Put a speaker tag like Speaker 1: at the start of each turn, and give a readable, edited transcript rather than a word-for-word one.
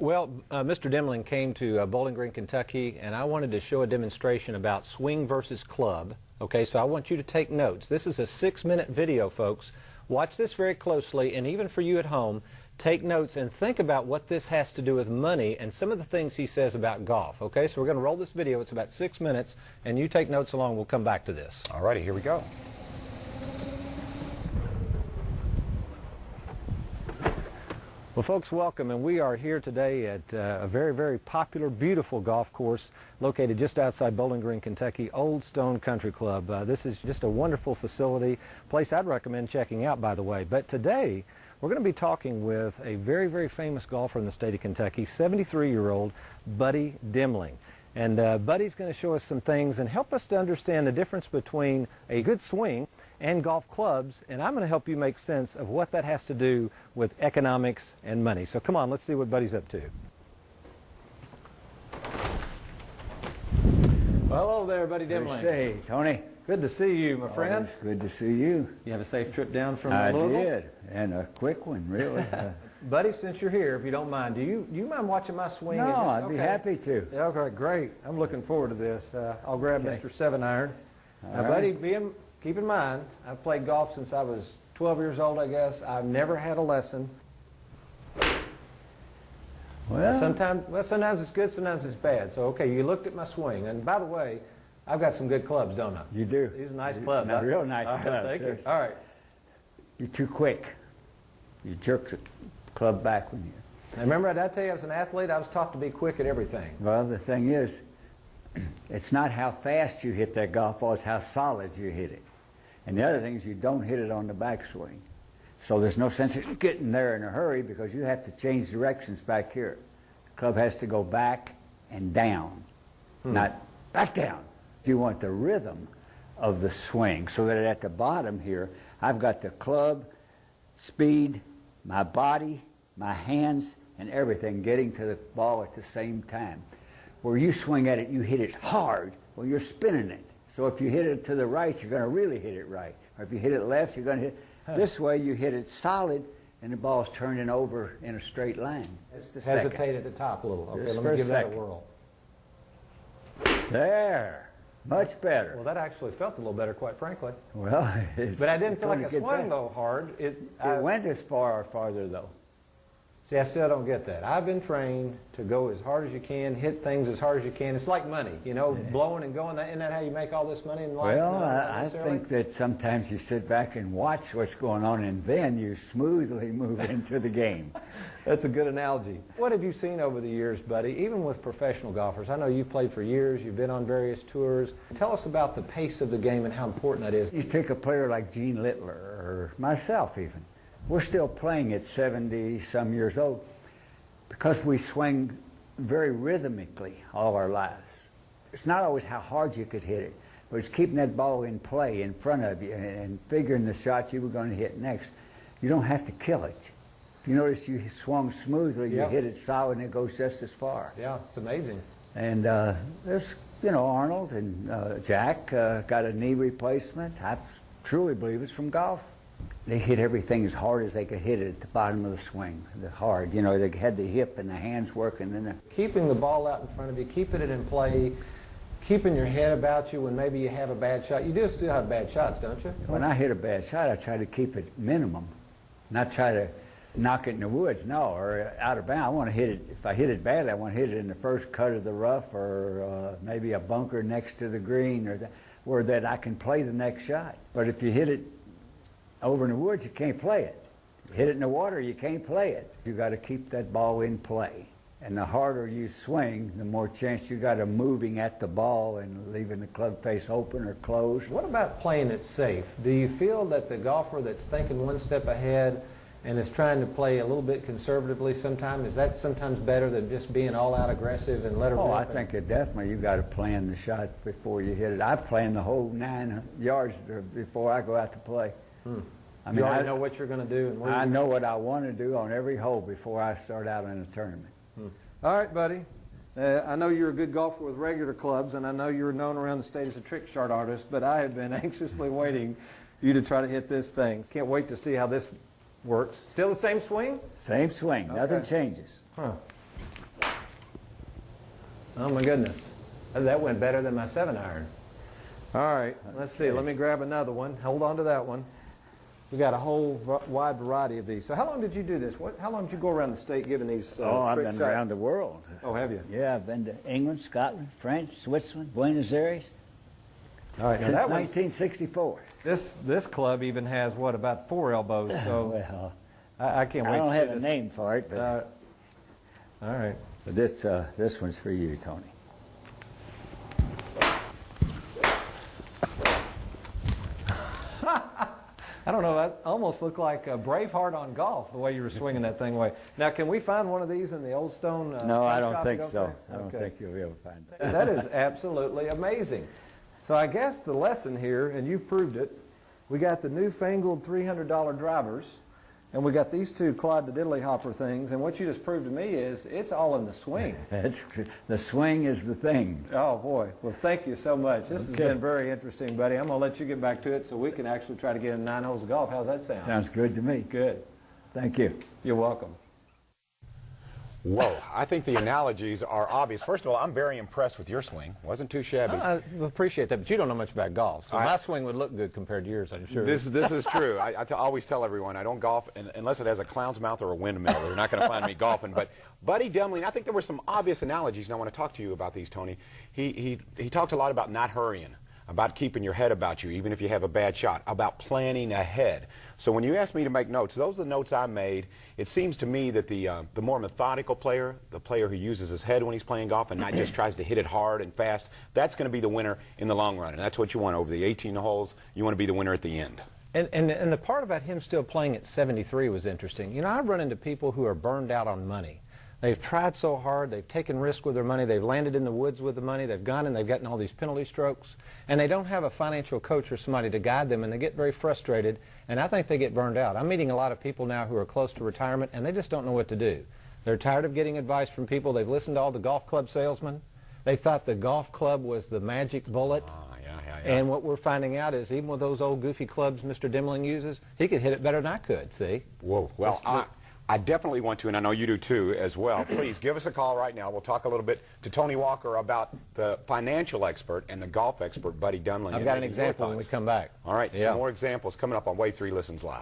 Speaker 1: Well, Mr. Demling came to Bowling Green, Kentucky, and I wanted to show a demonstration about swing versus club. Okay, so I want you to take notes. This is a 6-minute video, folks. Watch this very closely, and even for you at home, take notes and think about what this has to do with money and some of the things he says about golf. Okay, so we're going to roll this video. It's about 6 minutes, and you take notes along. We'll come back to this.
Speaker 2: All righty, here we go.
Speaker 1: Well, folks, welcome, and we are here today at a very, very popular, beautiful golf course located just outside Bowling Green, Kentucky, Old Stone Country Club. This is just a wonderful facility, place I'd recommend checking out, by the way. But today, we're going to be talking with a very, very famous golfer in the state of Kentucky, 73-year-old Buddy Demling. And Buddy's going to show us some things and help us to understand the difference between a good swing and golf clubs, and I'm going to help you make sense of what that has to do with economics and money. So come on, let's see what Buddy's up to. Well, hello there, Buddy Demling.
Speaker 3: Say, Tony.
Speaker 1: Good to see you, my friend.
Speaker 3: It's good to see you.
Speaker 1: You have a safe trip down from
Speaker 3: I
Speaker 1: Louisville?
Speaker 3: did, and a quick one, really.
Speaker 1: Buddy, since you're here, if you don't mind, do you mind watching my swing?
Speaker 3: No, I'd be happy to.
Speaker 1: Yeah, okay, great. I'm looking forward to this. I'll grab Mr. 7-iron. Now,
Speaker 3: right.
Speaker 1: Buddy, keep in mind, I've played golf since I was 12 years old, I guess. I've never had a lesson.
Speaker 3: Well,
Speaker 1: sometimes it's good, sometimes it's bad. So, okay, you looked at my swing. And by the way, I've got some good clubs, don't I?
Speaker 3: you do.
Speaker 1: These are nice clubs.
Speaker 3: Not real nice
Speaker 1: All right,
Speaker 3: clubs.
Speaker 1: thank you.
Speaker 3: Yes.
Speaker 1: All right.
Speaker 3: You're too quick. You jerk the club back when you...
Speaker 1: Now, remember, did I tell you I was an athlete? I was taught to be quick at everything.
Speaker 3: Well, the thing is, it's not how fast you hit that golf ball, it's how solid you hit it. And the other thing is you don't hit it on the backswing. So there's no sense in getting there in a hurry because you have to change directions back here. The club has to go back and down, not back down. You want the rhythm of the swing so that at the bottom here, I've got the club, speed, my body, my hands, and everything getting to the ball at the same time. Where you swing at it, you hit it hard. Well, you're spinning it. So if you hit it to the right, you're going to really hit it right. Or if you hit it left, you're going to hit... This way, you hit it solid, and the ball's turning over in a straight line. Just a second.
Speaker 1: Hesitate at the top a little. Okay,
Speaker 3: Just
Speaker 1: let me give that a
Speaker 3: second.
Speaker 1: whirl.
Speaker 3: There. Much better.
Speaker 1: Well, that actually felt a little better, quite frankly.
Speaker 3: Well, it's...
Speaker 1: But I didn't feel like I
Speaker 3: it's gonna
Speaker 1: swung,
Speaker 3: get better.
Speaker 1: though, hard.
Speaker 3: It went as far or farther, though.
Speaker 1: See, I still don't get that. I've been trained to go as hard as you can, hit things as hard as you can. It's like money, you know, blowing and going. Isn't that how you make all this money in life?
Speaker 3: Well,
Speaker 1: No, not
Speaker 3: I
Speaker 1: necessarily?
Speaker 3: think that sometimes you sit back and watch what's going on, and then you smoothly move into the game.
Speaker 1: That's a good analogy. What have you seen over the years, Buddy, even with professional golfers? I know you've played for years. You've been on various tours. Tell us about the pace of the game and how important that is.
Speaker 3: You take a player like Gene Littler, or myself even. We're still playing at 70-some years old because we swing very rhythmically all our lives. It's not always how hard you could hit it, but it's keeping that ball in play in front of you and figuring the shot you were going to hit next. You don't have to kill it. If you notice you swung smoothly, you hit it solid, and it goes just as far.
Speaker 1: Yeah, it's amazing.
Speaker 3: And there's, you know, Arnold and Jack got a knee replacement. I truly believe it's from golf. They hit everything as hard as they could hit it at the bottom of the swing. The hard, you know, they had the hip and the hands working. And
Speaker 1: Keeping the ball out in front of you, keeping it in play, keeping your head about you when maybe you have a bad shot. You do still have bad shots, don't you?
Speaker 3: when I hit a bad shot, I try to keep it minimum, not try to knock it in the woods, no, or out of bounds. I want to hit it, if I hit it badly, I want to hit it in the first cut of the rough or maybe a bunker next to the green or that, where that I can play the next shot. But if you hit it over in the woods, you can't play it. Hit it in the water, you can't play it. You got to keep that ball in play. And the harder you swing, the more chance you got of moving at the ball and leaving the club face open or closed.
Speaker 1: What about playing it safe? Do you feel that the golfer that's thinking one step ahead and is trying to play a little bit conservatively sometimes, is that sometimes better than just being all out aggressive and let her
Speaker 3: Oh, I
Speaker 1: rip?
Speaker 3: think it definitely, you got to plan the shot before you hit it. I plan the whole 9 yards before I go out to play. I mean,
Speaker 1: You already know what you're going to do. And
Speaker 3: I know what I want to do on every hole before I start out in a tournament.
Speaker 1: All right, buddy. I know you're a good golfer with regular clubs, and I know you're known around the state as a trick shot artist, but I have been anxiously waiting you to try to hit this thing. Can't wait to see how this works. Still the same swing?
Speaker 3: Same swing. Nothing changes.
Speaker 1: Huh. Oh my goodness. That went better than my 7-iron. All right, let's see. Let me grab another one. Hold on to that one. We got a whole wide variety of these. So how long did you do this? How long did you go around the state giving these
Speaker 3: I've been around the world.
Speaker 1: Oh, have you?
Speaker 3: Yeah, I've been to England, Scotland, France, Switzerland, Buenos Aires.
Speaker 1: All right,
Speaker 3: since 1964.
Speaker 1: This club even has, what, about 4 elbows, so
Speaker 3: well,
Speaker 1: I can't wait to see
Speaker 3: I don't have a
Speaker 1: this.
Speaker 3: name for it, but,
Speaker 1: all right.
Speaker 3: but this one's for you, Tony.
Speaker 1: I don't know, that almost looked like a Braveheart on golf, the way you were swinging that thing away. Now, can we find one of these in the Old Stone
Speaker 3: No, I don't
Speaker 1: shop
Speaker 3: think
Speaker 1: at
Speaker 3: so.
Speaker 1: Oak
Speaker 3: I don't think you'll be able to find it.
Speaker 1: That is absolutely amazing. So I guess the lesson here, and you've proved it, we got the newfangled $300 drivers, and we got these 2 Clyde the Diddley Hopper things, and what you just proved to me is it's all in the swing.
Speaker 3: The swing is the thing.
Speaker 1: Oh, boy. Well, thank you so much. This has been very interesting, buddy. I'm going to let you get back to it so we can actually try to get in 9 holes of golf. How's that sound?
Speaker 3: Sounds good to me.
Speaker 1: Good.
Speaker 3: Thank you.
Speaker 1: You're welcome.
Speaker 2: Whoa, I think the analogies are obvious. First of all, I'm very impressed with your swing. Wasn't too shabby.
Speaker 1: I appreciate that, but you don't know much about golf, so my swing would look good compared to yours, I'm sure.
Speaker 2: This is true. I always tell everyone I don't golf unless it has a clown's mouth or a windmill. They're not going to find me golfing. But Buddy Demling, I think there were some obvious analogies, and I want to talk to you about these, Tony. He talked a lot about not hurrying, about keeping your head about you, even if you have a bad shot, about planning ahead. So when you asked me to make notes, those are the notes I made. It seems to me that the more methodical player, the player who uses his head when he's playing golf and not just tries to hit it hard and fast, that's going to be the winner in the long run. And that's what you want over the 18 holes. You want to be the winner at the end.
Speaker 1: And the part about him still playing at 73 was interesting. You know, I run into people who are burned out on money. They've tried so hard, they've taken risks with their money, they've landed in the woods with the money, they've gone and they've gotten all these penalty strokes, and they don't have a financial coach or somebody to guide them, and they get very frustrated, and I think they get burned out. I'm meeting a lot of people now who are close to retirement, and they just don't know what to do. They're tired of getting advice from people. They've listened to all the golf club salesmen. They thought the golf club was the magic bullet. And what we're finding out is even with those old goofy clubs Mr. Demling uses, he could hit it better than I could, see?
Speaker 2: Whoa. Well, I definitely want to, and I know you do too as well. Please give us a call right now. We'll talk a little bit to Tony Walker about the financial expert and the golf expert, Buddy Demling.
Speaker 1: I've got an example when we come back.
Speaker 2: All right, some more examples coming up on Wave 3 Listens Live.